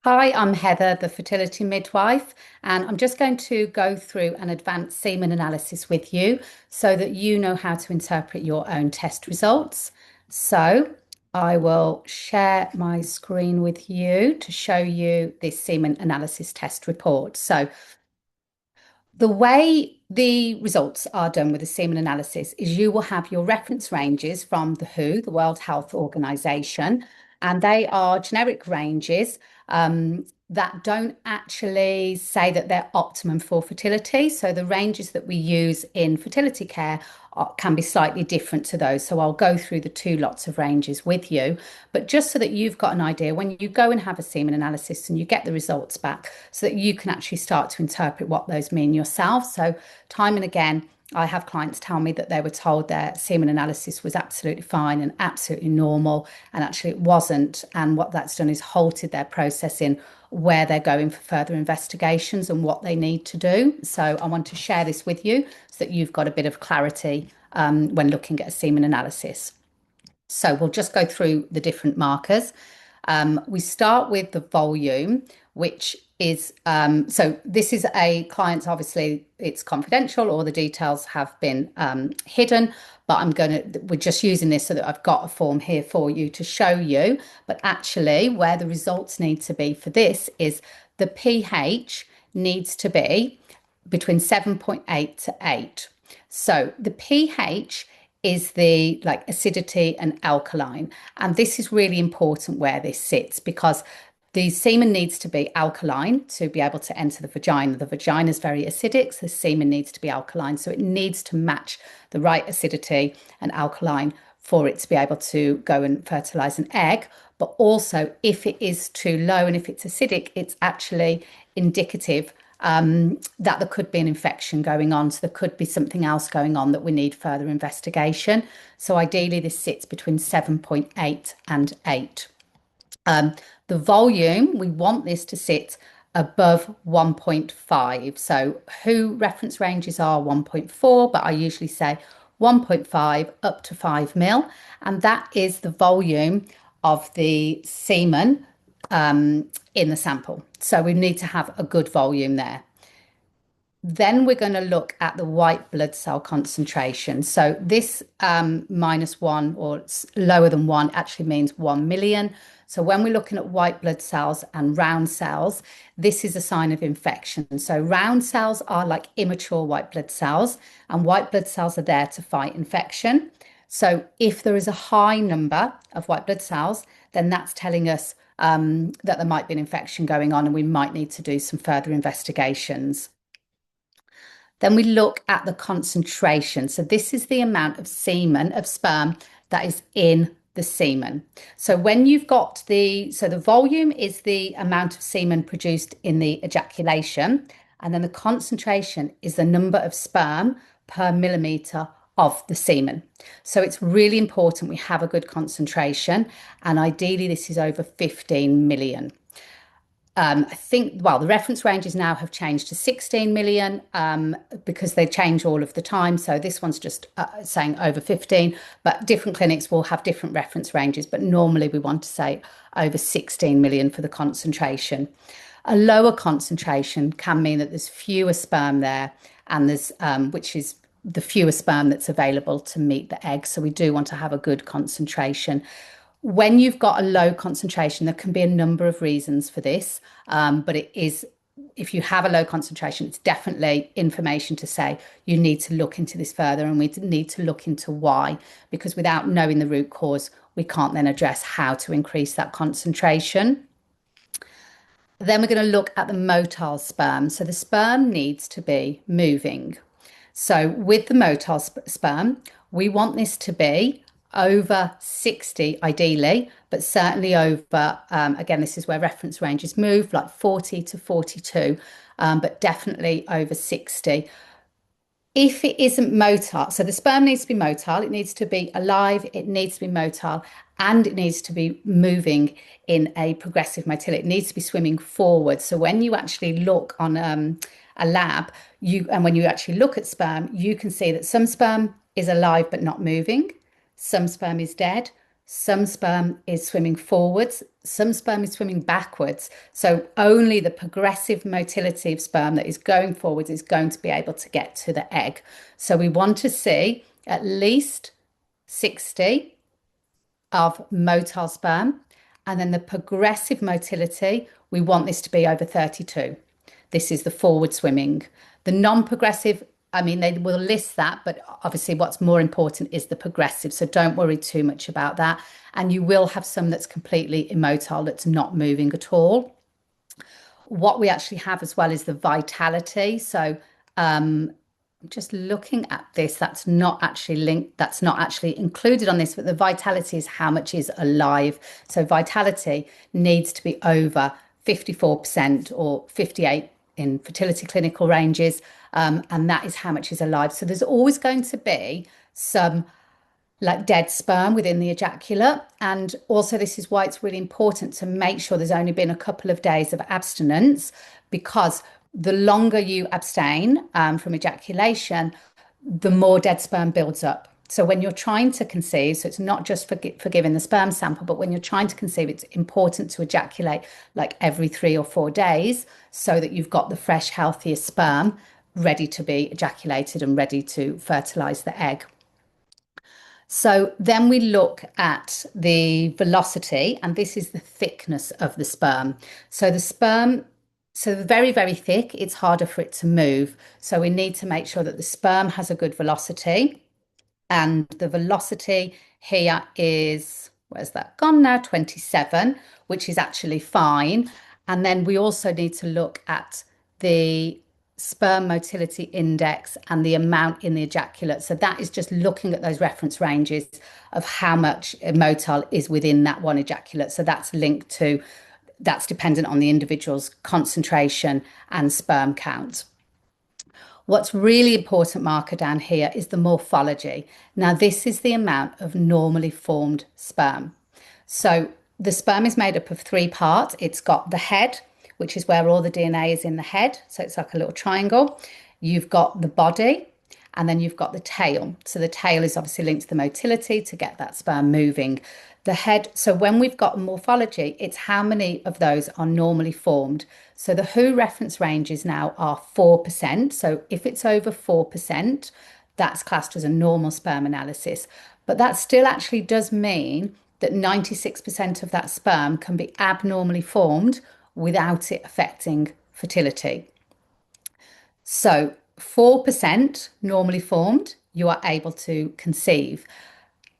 Hi, I'm Heather, the fertility midwife, and I'm just going to go through an advanced semen analysis with you so that you know how to interpret your own test results. So I will share my screen with you to show you this semen analysis test report. So the way the results are done with the semen analysis is you will have your reference ranges from the WHO, the World Health Organization, and they are generic ranges that don't actually say that they're optimum for fertility. So the ranges that we use in fertility care can be slightly different to those. So I'll go through the two lots of ranges with you, but just so that you've got an idea when you go and have a semen analysis and you get the results back, so that you can actually start to interpret what those mean yourself. So time and again, I have clients tell me that they were told their semen analysis was absolutely fine and absolutely normal, and actually it wasn't. And what that's done is halted their processing where they're going for further investigations and what they need to do. So I want to share this with you so that you've got a bit of clarity when looking at a semen analysis. So we'll just go through the different markers. We start with the volume, which is so this is a client's, obviously it's confidential, or the details have been hidden, but we're just using this so that I've got a form here for you to show you. But actually, where the results need to be for this is the pH needs to be between 7.8 to 8. So the pH is the like acidity and alkaline. And this is really important where this sits, because the semen needs to be alkaline to be able to enter the vagina. The vagina is very acidic, so the semen needs to be alkaline. So it needs to match the right acidity and alkaline for it to be able to go and fertilize an egg. But also, if it is too low and if it's acidic, it's actually indicative that there could be an infection going on. So there could be something else going on that we need further investigation. So ideally, this sits between 7.8 and 8. The volume, we want this to sit above 1.5. So WHO reference ranges are 1.4, but I usually say 1.5 up to 5 mil. And that is the volume of the semen in the sample. So we need to have a good volume there. Then we're going to look at the white blood cell concentration. So this -1 or lower than 1 actually means 1 million. So when we're looking at white blood cells and round cells, this is a sign of infection. So round cells are like immature white blood cells, and white blood cells are there to fight infection. So if there is a high number of white blood cells, then that's telling us that there might be an infection going on, and we might need to do some further investigations. Then we look at the concentration. So this is the amount of semen, of sperm, that is in the semen. So when you've got so the volume is the amount of semen produced in the ejaculation, and then the concentration is the number of sperm per millimeter of the semen. So it's really important we have a good concentration, and ideally this is over 15 million. I think, well, the reference ranges now have changed to 16 million because they change all of the time. So this one's just saying over 15, but different clinics will have different reference ranges. But normally we want to say over 16 million for the concentration. A lower concentration can mean that there's fewer sperm there, and there's which is the fewer sperm that's available to meet the egg. So we do want to have a good concentration. When you've got a low concentration, there can be a number of reasons for this, but it is, if you have a low concentration, it's definitely information to say you need to look into this further, and we need to look into why, because without knowing the root cause, we can't then address how to increase that concentration. Then we're going to look at the motile sperm. So the sperm needs to be moving. So with the motile sperm, we want this to be over 60 ideally, but certainly over, again, this is where reference ranges move, like 40 to 42, but definitely over 60. If it isn't motile, so the sperm needs to be motile, it needs to be alive, it needs to be motile, and it needs to be moving in a progressive motility. It needs to be swimming forward. So when you actually look on a lab, and when you actually look at sperm, you can see that some sperm is alive but not moving, some sperm is dead, Some sperm is swimming forwards, some sperm is swimming backwards. So only the progressive motility of sperm that is going forwards is going to be able to get to the egg. So we want to see at least 60 of motile sperm, and then the progressive motility, we want this to be over 32. This is the forward swimming. The non-progressive, I mean, they will list that, but obviously what's more important is the progressive. So don't worry too much about that. And you will have some that's completely immotile, that's not moving at all. What we actually have as well is the vitality. So just looking at this, that's not actually linked, that's not actually included on this, but the vitality is how much is alive. So vitality needs to be over 54% or 58 in fertility clinical ranges. And that is how much is alive. So there's always going to be some like dead sperm within the ejaculate. And also, this is why it's really important to make sure there's only been a couple of days of abstinence, because the longer you abstain from ejaculation, the more dead sperm builds up. So when you're trying to conceive, so it's not just for giving the sperm sample, but when you're trying to conceive, it's important to ejaculate like every 3 or 4 days so that you've got the fresh, healthier sperm ready to be ejaculated and ready to fertilize the egg. So then we look at the velocity, and this is the thickness of the sperm. So the sperm, so very, very thick, it's harder for it to move. So we need to make sure that the sperm has a good velocity. And the velocity here is, where's that gone now? 27, which is actually fine. And then we also need to look at the sperm motility index and the amount in the ejaculate. So that is just looking at those reference ranges of how much motile is within that one ejaculate. So that's linked to, that's dependent on the individual's concentration and sperm count. What's really important marker down here is the morphology. Now, this is the amount of normally formed sperm. So the sperm is made up of 3 parts. It's got the head, which is where all the DNA is in the head. So it's like a little triangle. You've got the body, and then you've got the tail. So the tail is obviously linked to the motility to get that sperm moving. The head, so when we've got morphology, it's how many of those are normally formed. So the WHO reference ranges now are 4%. So if it's over 4%, that's classed as a normal sperm analysis. But that still actually does mean that 96% of that sperm can be abnormally formed without it affecting fertility. So 4% normally formed, you are able to conceive.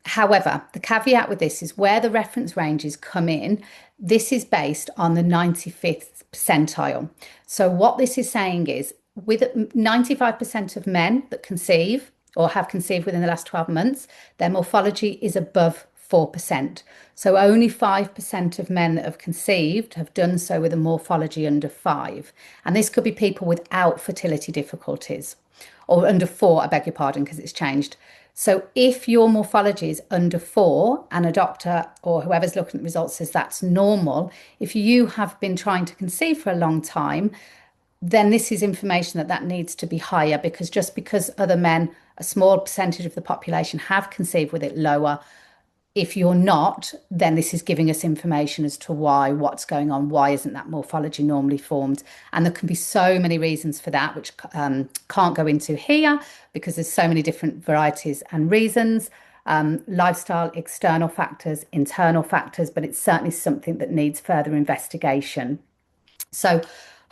However, the caveat with this is where the reference ranges come in, this is based on the 95th percentile. So what this is saying is with 95% of men that conceive or have conceived within the last 12 months, their morphology is above 4%. So only 5% of men that have conceived have done so with a morphology under 5. And this could be people without fertility difficulties, or under 4, I beg your pardon, because it's changed. So if your morphology is under 4 and a doctor or whoever's looking at results says that's normal, if you have been trying to conceive for a long time, then this is information that needs to be higher, because just because other men, a small percentage of the population, have conceived with it lower, if you're not, then this is giving us information as to why, what's going on, why isn't that morphology normally formed? And there can be so many reasons for that, which can't go into here because there's so many different varieties and reasons, lifestyle, external factors, internal factors, but it's certainly something that needs further investigation. So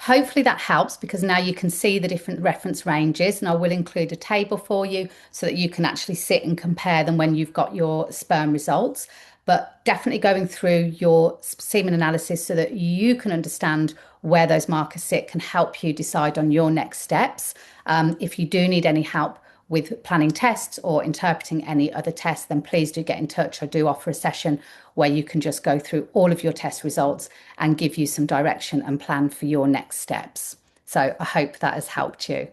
hopefully that helps, because now you can see the different reference ranges, and I will include a table for you so that you can actually sit and compare them when you've got your sperm results. But definitely going through your semen analysis so that you can understand where those markers sit can help you decide on your next steps. If you do need any help with planning tests or interpreting any other tests, then please do get in touch. I do offer a session where you can just go through all of your test results and give you some direction and plan for your next steps. So I hope that has helped you.